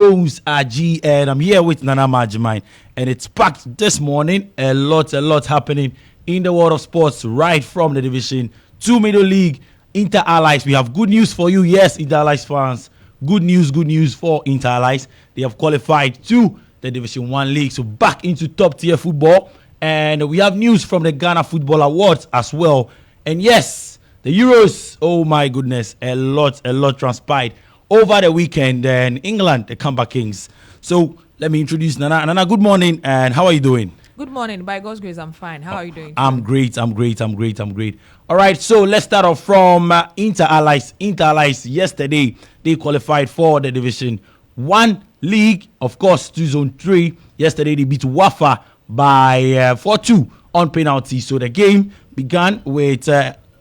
Jones RG, and I'm here with Nana Majimine, and it's packed this morning. A lot happening in the world of sports, right from the Division 2 Middle League, Inter Allies. We have good news for you, yes, Inter Allies fans. Good news for Inter Allies. They have qualified to the Division 1 League, so back into top tier football. And we have news from the Ghana Football Awards as well. And yes, the Euros, oh my goodness, a lot transpired over the weekend. And England, the comeback kings. So let me introduce Nana. Nana, good morning, and how are you doing? Good morning. By God's grace, I'm fine. How are you doing? I'm great. All right, so let's start off from Inter Allies. Inter Allies, yesterday, they qualified for the Division 1 League. Of course, to Zone 3. Yesterday, they beat Wafa by 4-2 on penalty. So the game began with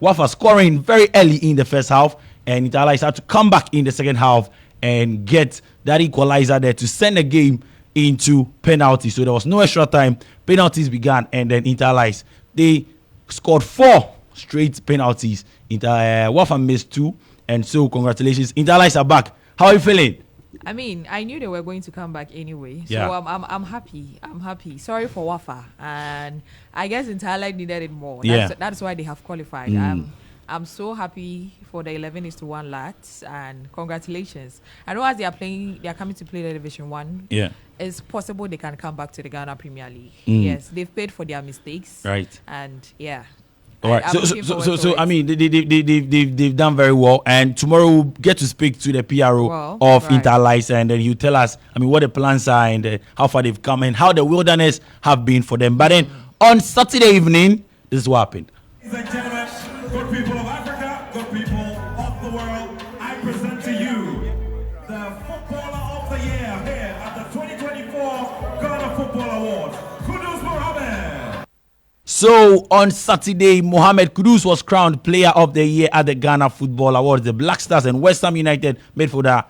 Wafa scoring very early in the first half, and Inter Allies had to come back in the second half and get that equalizer there to send the game into penalty. So there was no extra time. Penalties began, and then Inter Allies, they scored 4 straight penalties. Wafa missed 2, and so congratulations. Inter Allies are back. How are you feeling? I mean, I knew they were going to come back anyway, so yeah. I'm happy. I'm happy. Sorry for Wafa, and I guess Inter Allies needed it more. That's why they have qualified. I'm so happy for the 11-1 lads, and congratulations. I know as they are coming to play the Division 1. Yeah, it's possible they can come back to the Ghana Premier League. Yes, they've paid for their mistakes. Right. And yeah. All right. So I mean, they've done very well, and tomorrow we'll get to speak to the PRO of Inter Allies, and then he'll tell us, I mean, what the plans are and how far they've come and how the wilderness have been for them. But then on Saturday evening, this is what happened. Ladies and gentlemen, good people of Africa, good people of the world, I present to you the Footballer of the Year here at the 2024 Ghana Football Awards. Kudus Mohammed. So on Saturday, Mohamed Kudus was crowned Player of the Year at the Ghana Football Awards. The Black Stars and West Ham United midfielder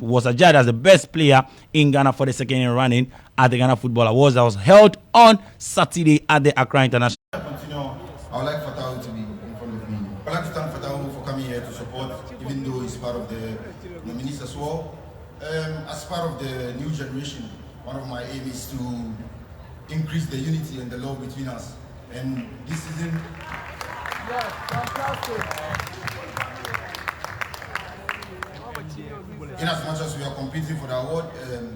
was adjudged as the best player in Ghana for the second year running at the Ghana Football Awards that was held on Saturday at the Accra International. I would like Fatawu to be in front of me. I would like to thank Fatawu for coming here to support, even though he's part of the nominees as well. As part of the new generation, one of my aims is to increase the unity and the love between us. And this season, yes, fantastic. In as much as we are competing for the award,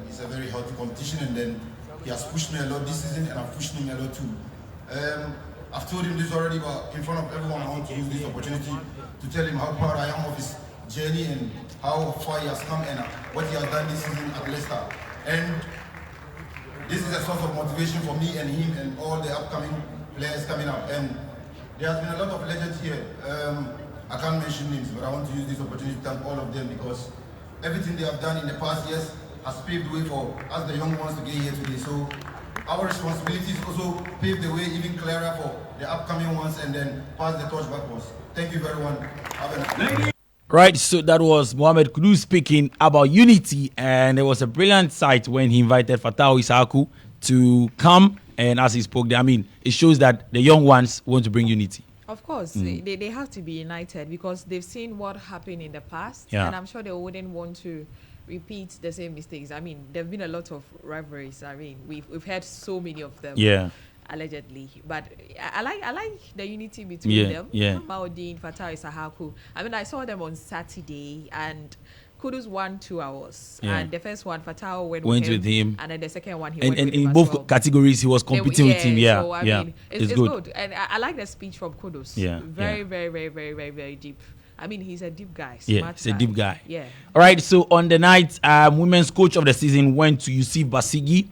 it's a very healthy competition, and then he has pushed me a lot this season, and I've pushed him a lot too. I've told him this already, but in front of everyone, I want to use this opportunity to tell him how proud I am of his journey and how far he has come and what he has done this season at Leicester. And this is a source of motivation for me and him and all the upcoming players coming up. And there has been a lot of legends here. I can't mention names, but I want to use this opportunity to thank all of them because everything they have done in the past years has paved the way for us, the young ones, to get here today. So our responsibility is also pave the way even clearer for the upcoming ones and then pass the torch backwards. Thank you very much. Right, so that was Mohamed Kudus speaking about unity, and it was a brilliant sight when he invited Fatawu Isaku to come, and as he spoke there, I mean, it shows that the young ones want to bring unity. Of course, they have to be united because they've seen what happened in the past, and I'm sure they wouldn't want to repeat the same mistakes. I mean, there have been a lot of rivalries. I mean, we've had so many of them. Yeah. Allegedly, but I like the unity between them. Maudine, Fatawu Isaku. I mean, I saw them on Saturday, and Kudus won 2 hours, and the first one Fatawu went with him, and then the second one he went with him. And in both categories, he was competing with him. Yeah, so, I mean, it's good, and I like the speech from Kudus. Very deep. I mean, he's a deep guy. He's a deep guy. Yeah. All right. So on the night, women's coach of the season went to Yusuf Basigi.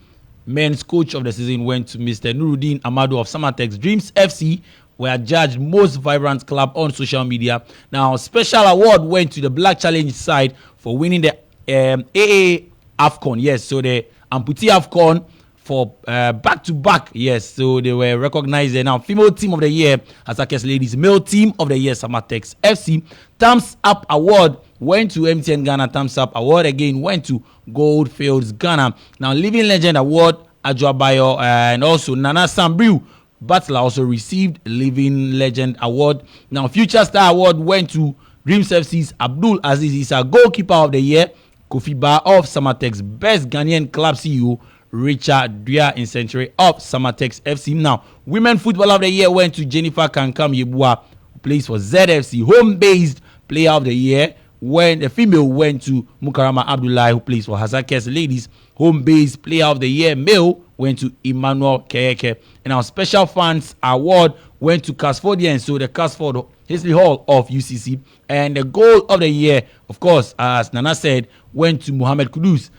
Men's coach of the season went to Mr. Nuruddin Amadu of Samatex. Dreams FC were judged most vibrant club on social media. Now, special award went to the Black Challenge side for winning the AA AFCON. Yes, so the Amputee AFCON for back-to-back. Yes, so they were recognized. Now, female team of the year, Asakes Ladies. Male team of the year, Samatex FC. Thumbs Up Award went to MTN Ghana. Thumbs Up Award again went to Goldfields Ghana. Now, Living Legend Award, Ajoabayo, and also Nana Sambriu Butler also received Living Legend Award. Now, Future Star Award went to Dreams FC's Abdul Aziz Issa, Goalkeeper of the Year. Kofi Ba of Samatex, Best Ghanaian Club CEO Richard Dua in Century of Samatex FC. Now, Women Footballer of the Year went to Jennifer Kankam Yebua, who plays for ZFC. Home-based Player of the Year, when the female went to Mukarama Abdullahi, who plays for Hazakes Ladies. Home-based Player of the Year male went to Emmanuel Keyeke. And our Special Fans Award went to Casfordian, so the Casford History Hall of UCC. And the Goal of the Year, of course, as Nana said, went to Mohamed Kudus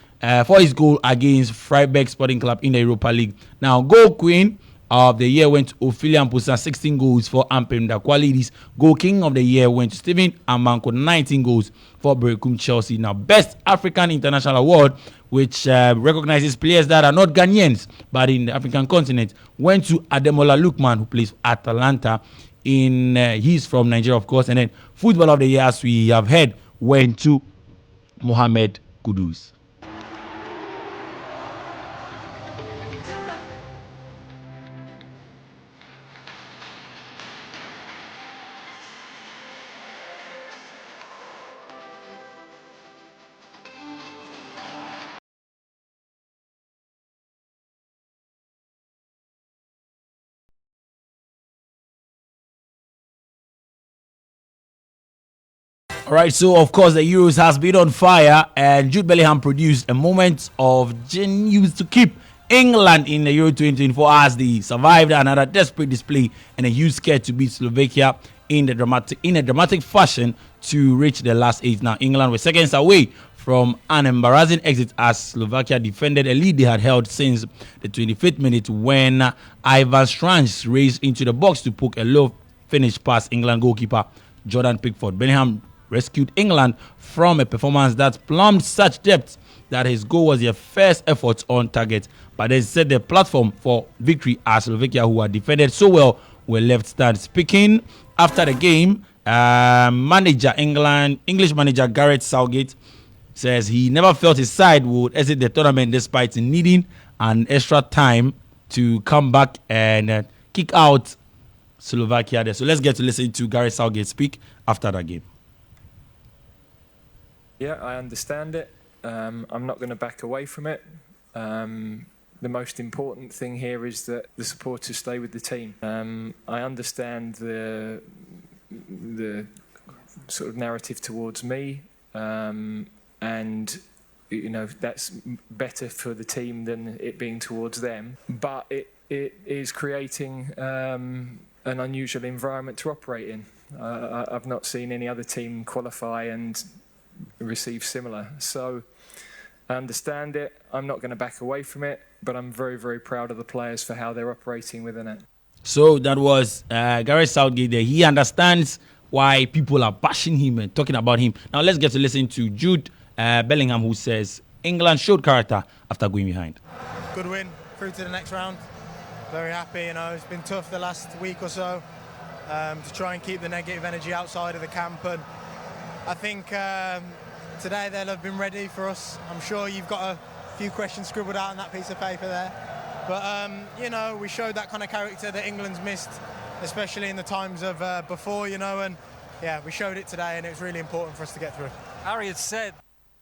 for his goal against Freiburg Sporting Club in the Europa League. Now, Goal Queen of the Year went to Ophelia Mpusa, 16 goals for Ampem Qualities. Goal King of the Year went to Stephen Amanko, 19 goals for Berekum Chelsea. Now, Best African International Award, which recognizes players that are not Ghanaians but in the African continent, went to Ademola Lukman, who plays for Atalanta. He's from Nigeria, of course. And then Football of the Year, as we have heard, went to Mohamed Kudus. All right, so of course the Euros has been on fire, and Jude Bellingham produced a moment of genius to keep England in the Euro 2024 as they survived another desperate display and a huge scare to beat Slovakia in a dramatic fashion to reach the last 8. Now England were seconds away from an embarrassing exit as Slovakia defended a lead they had held since the 25th minute when Ivan Strange raced into the box to poke a low finish past England goalkeeper Jordan Pickford. Bellingham rescued England from a performance that plumbed such depth that his goal was their first effort on target, but then set the platform for victory as Slovakia, who had defended so well, were left stand. Speaking after the game, English manager Gareth Southgate says he never felt his side would exit the tournament despite needing an extra time to come back and kick out Slovakia there. So let's get to listen to Gareth Southgate speak after that game. Yeah, I understand it. I'm not going to back away from it. The most important thing here is that the supporters stay with the team. I understand the sort of narrative towards me, and that's better for the team than it being towards them. But it is creating an unusual environment to operate in. I've not seen any other team qualify and receive similar. So I understand it. I'm not going to back away from it, but I'm very, very proud of the players for how they're operating within it. So that was Gareth Southgate there. He understands why people are bashing him and talking about him. Now let's get to listen to Jude Bellingham, who says England showed character after going behind. Good win, through to the next round. Very happy, it's been tough the last week or so to try and keep the negative energy outside of the camp, and I think today they'll have been ready for us. I'm sure you've got a few questions scribbled out on that piece of paper there. But, we showed that kind of character that England's missed, especially in the times of before, and yeah, we showed it today, and it was really important for us to get through. Harry had said.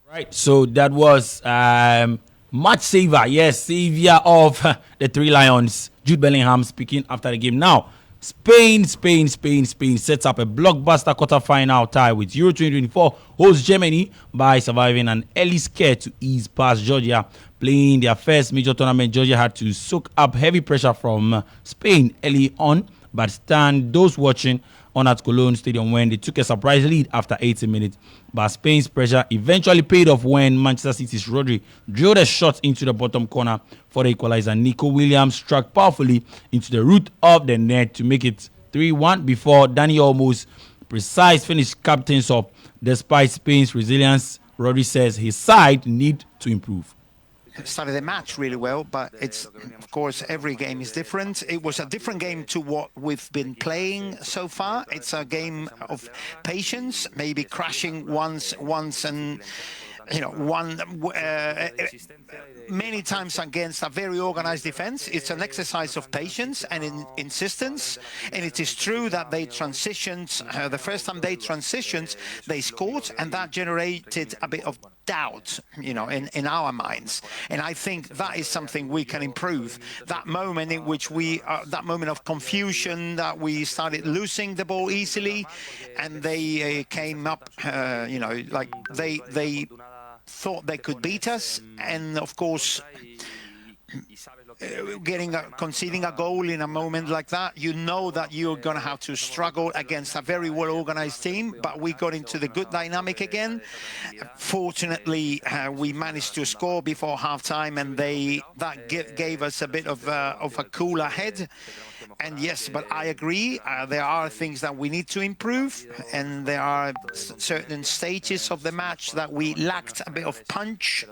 Right, so that was match saver, yes, savior of the Three Lions, Jude Bellingham speaking after the game. Now, Spain sets up a blockbuster quarter-final tie with Euro 2024 host Germany by surviving an early scare to ease past Georgia. Playing their first major tournament, Georgia had to soak up heavy pressure from Spain early on, but stand those watching on at Cologne Stadium when they took a surprise lead after 80 minutes. But Spain's pressure eventually paid off when Manchester City's Rodri drilled a shot into the bottom corner for the equalizer. Nico Williams struck powerfully into the root of the net to make it 3-1 before Dani Olmo's precise finish captains up. Despite Spain's resilience, Rodri says his side need to improve. Started the match really well, but it's, of course, every game is different. It was a different game to what we've been playing so far. It's a game of patience, maybe crashing once and many times against a very organized defense. It's an exercise of patience and insistence, and it is true that they transitioned. The first time they transitioned, they scored, and that generated a bit of doubt, in our minds. And I think that is something we can improve. That moment in which that moment of confusion, that we started losing the ball easily, and they came up, like they thought they could beat us, and of course, conceding a goal in a moment like that, that you're going to have to struggle against a very well-organized team. But we got into the good dynamic again. Fortunately, we managed to score before half-time, and that gave us a bit of a cooler head. And yes, but I agree, there are things that we need to improve, and there are certain stages of the match that we lacked a bit of punch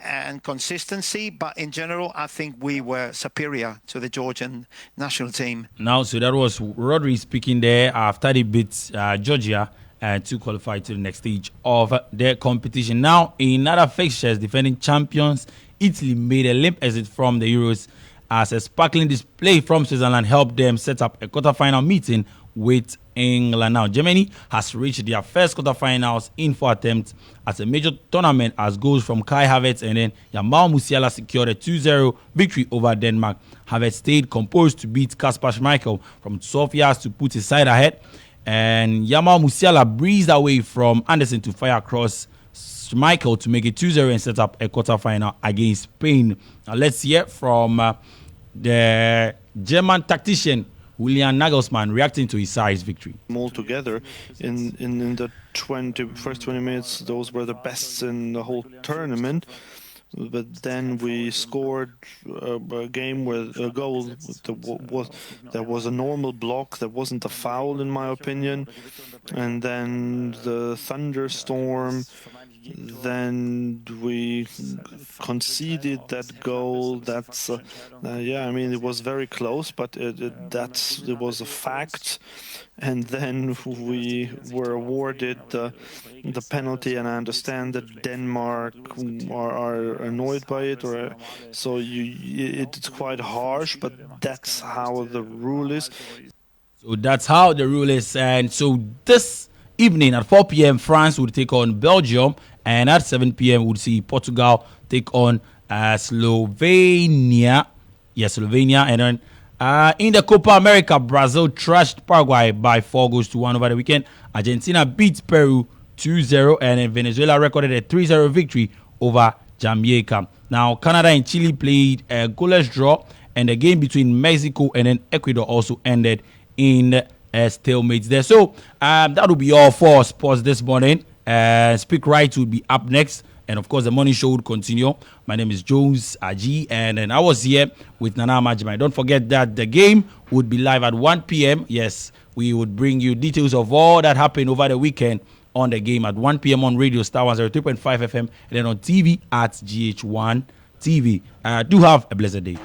and consistency, but in general, I think we were superior to the Georgian national team. Now, so that was Rodri speaking there after they beat Georgia to qualify to the next stage of their competition. Now, in other fixtures, defending champions, Italy made a limp exit from the Euros as a sparkling display from Switzerland helped them set up a quarterfinal meeting with England. Now, Germany has reached their first quarterfinals in 4 attempts at a major tournament as goals from Kai Havertz and then Jamal Musiala secured a 2-0 victory over Denmark. Havertz stayed composed to beat Kasper Schmeichel from 12 yards to put his side ahead, and Jamal Musiala breezed away from Anderson to fire across Schmeichel to make it 2-0 and set up a quarterfinal against Spain. Now, let's hear from the German tactician Julian Nagelsmann reacting to his side's victory. All together in the first 20 minutes, those were the best in the whole tournament. But then we scored a game with a goal that was a normal block, that wasn't a foul in my opinion. And then the thunderstorm, then we conceded that goal. That's it was very close, but it was a fact. And then we were awarded the penalty, and I understand that Denmark are annoyed by it, it's quite harsh, but that's how the rule is. So that's how the rule is, and so this evening at 4 p.m. France would take on Belgium, and at 7 p.m. we'll see Portugal take on Slovenia. Yes, Slovenia. And then in the Copa America, Brazil trashed Paraguay by 4-1 over the weekend. Argentina beat Peru 2-0, and then Venezuela recorded a 3-0 victory over Jamaica. Now, Canada and Chile played a goalless draw, and the game between Mexico and then Ecuador also ended in stalemate there. So that will be all for sports this morning. Speak Right will be up next, and of course the morning show would continue. My name is Jones Aji, and then I was here with Nana Majimai. Don't forget that the game would be live at 1 p.m. Yes, we would bring you details of all that happened over the weekend on the game at 1 p.m. on radio Starr 103.5 FM, and then on TV at GH1 TV. Do have a blessed day.